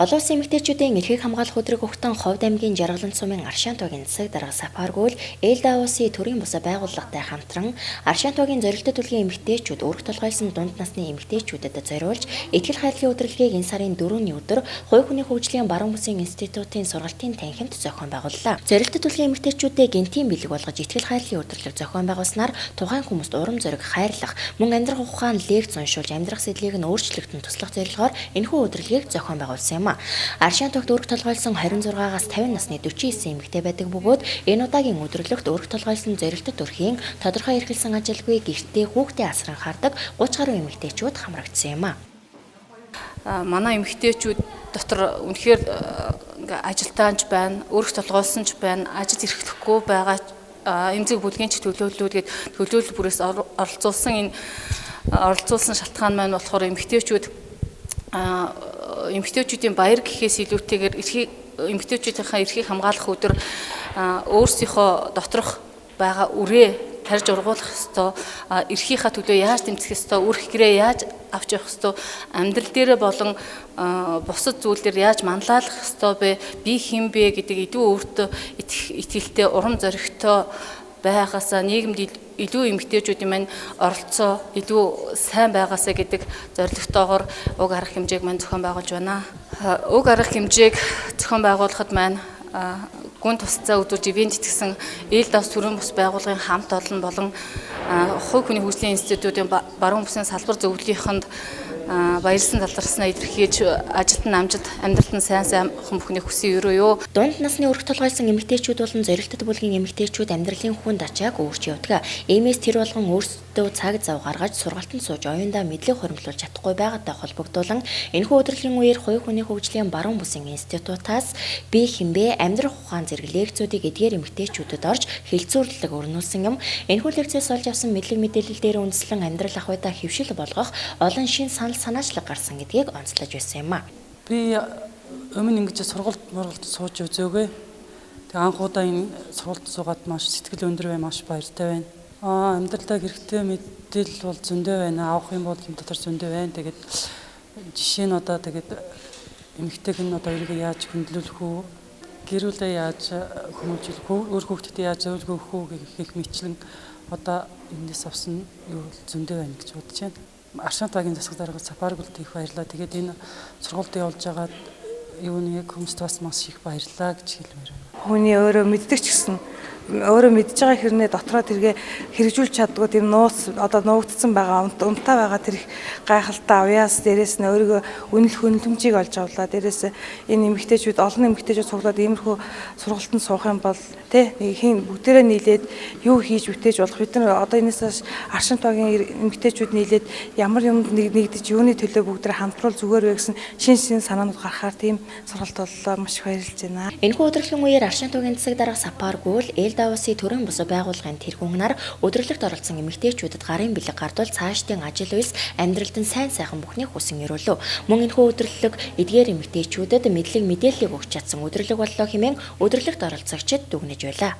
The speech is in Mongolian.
Олон улсын эмэгтэйчүүдийн эрхийг хамгаалах өдрийг өгтөн Ховд аймгийн Жаргалан сумын Аршаантуугийн засаг дарга Сафаргүйл ээлдээ төрийн бус байгууллагатай хамтран Аршаантуугийн зорилттой төлгийн эмэгтэйчүүд өргө толгойлсон дунд насны эмэгтэйчүүдэд зориулж ихтгэл хайрлын удирдлагыг энэ сарын 4-ний өдөр Хувь хүний хөгжлийн баруун бүсийн институтын сургалтын танхимд зохион байгууллаа. Зорилттой төлгийн эмэгтэйчүүдэд гэнтийн бэлэг болгож ихтгэл хайрлын удирдлага зохион байгуулснаар тухайн хүмүүст урам зориг хайрлах, мөн амьдрах ухаан лекц уншуулж амьдрах сэдлийг нь өөрчлөгдөн туслах зорилгоор энэхүү удирдлагыг зохион байгуулсан юм. Аршаантугт өргө толгойлсон 26-аас 50 насны 49 эмэгтэй байдаг бөгөөд энэ удаагийн өдрөлөгт өргө толгойлсон зорилттой төрхийн тодорхой эрхэлсэн ажилгүй гэртээ хүүхдээ асран хардаг 30 гаруй эмэгтэйчүүд хамрагдсан юм. Манай эмэгтэйчүүд дотор үнэхээр ажилтаанч байна, өргө толгойлсон ч байна, ажил эрхлэхгүй байгаа эмзэг бүлгийн ч төлөөллүүд төлөөлөл бүрээс оролцуулсан шалтгаан маань болохоор эмэгтэйчүүдийн баяр гэхээс илүүтэйгээр эмэгтэйчүүдийнхээ эрхийг хамгаалах өдөр өөрсдийнхөө доторх байгаа үрээ тарж ургуулах ёстой, эрхийнхаа төлөө яаж тэмцэх ёстой, үр хикрээ яаж авч явах ёстой, амьдрал дээрээ болон бусад зүйлээр яаж манлайлах ёстой бэ, би хэн бэ гэдэг илүү өөртөө итгэлтэй, урам зоригтой байгаасаа нийгэмд илүү эмэгтэйчүүдийн маань оролцоо илүү сайн байгаасаа гэдэг зорилготойгоор уг арга хэмжээг маань зохион байгуулж байна. Уг арга хэмжээг зохион байгуулахад маань гүн тусцаа өдөрж ивент гэсэн төрийн бус байгууллагын хамт олон болон Хувь хүний хөгжлийн институтын баруун бүсийн салбар зөвлөлийнхэнд баярлсан талархснаа илэрхийлж ажилд нь амжилт, амьдралд нь сайн бүхний хүсье өрөө. Дунд насны өргө толгойлсон эмэгтэйчүүд болон зорилттой бүлгийн эмэгтэйчүүд амьдралын хүнд ачааг өөрч явдаг. Иймээс тэр болгон өөрсдөө цаг зав гаргаж сургалтанд сууж оюундаа мэдлэг хуримтлуулж чадахгүй байгаатай холбогдуулан энэхүү өдрлийн үеэр Хувь хүний хөгжлийн баруун бүсийн институтаас би хэмбэ амьдрах ухаан зэрэг лекцүүдийг эдгээр эмэгтэйчүүдэд орж хэлцүүрлэг өрнүүлсэн юм. Энэхүү лекцээс олж авсан мэдлэг мэдээлэл дээр үндэслэн амьдрал ахуйдаа хэвшил болгох олон шин санаачлаг гарсан гэдгийг онцлож байсан юм а. Би өмнө ингэж сургалт сууж үзээгэй. Тэг анхудаа энэ сургалт суугаад маш сэтгэл өндөр бай, маш баяртай байна. Амьдралдаа хэрэгтэй мэдээлэл бол зөндөө байна. Авах юм бол энэ дотор зөндөө байна. Тэгээд жишээ нь одоо тэгээд эмэгтэйг нь одоо эргээ яаж хөндлөх үү, гэрүүлээ яаж хүмүүжүүлэх үү, өөр хүүхдэд яаж зөвлөгөө өгөх үү гэх мэтлэн одоо энэс авсан юу зөндөө байна гэж бодож байна. Аршаантугийн засаг дарга Сафаргүйлд их баярлалаа. Тэгээд энэ сургуульд явуулж байгаа юуны хүмүүст бас маш их баярлалаа гэж хэлмээр байна. Хүний өөрөө мэддэг ч гэсэн өөрөө мэдж байгаа хэрнээ дотроо тэргээ хэрэгжүүлж чаддгүй тийм нууц одоо нуугдсан байгаа унтаа байгаа тэр их гайхалтай авьяас дээрээс нь өөрийгөө үнэл хөндлөмжийг олж авлаа. Дээрээс энэ эмэгтэйчүүд олон эмэгтэйчүүд цуглаад иймэрхүү сургалтанд суух юм бол хин бүгдээрээ нийлээд юу хийж бүтээж болох бид нар одоо энэс Аршаантугийн эмэгтэйчүүд нийлээд ямар юмд нэгдэж юуны төлөө бүгдээрээ хамтруул зүгээр вэ гэсэн шин санаанууд гаргахаар тийм сургалт боллоо. Маш их баярлж байна. Энэхүү өдрөлийн үеэр Аршаантугийн засаг дарга Сафаргүйл төрийн бус байгууллагын тэргүүнээр өдрөлөгт оролцсон эмэгтэйчүүдэд гарын бэлэг гардвал цаашдын ажил үйлс амьдралд нь сайхан бүхний хүсэн өрөөлөө. Мөн энэхүү өдрөлөг эдгээр эмэгтэйчүүдэд мэдлэг мэдээллийг өгч чадсан өдрөлөг боллоо хэмээн өдрөлөгт оролцогчид дүгнэж байлаа.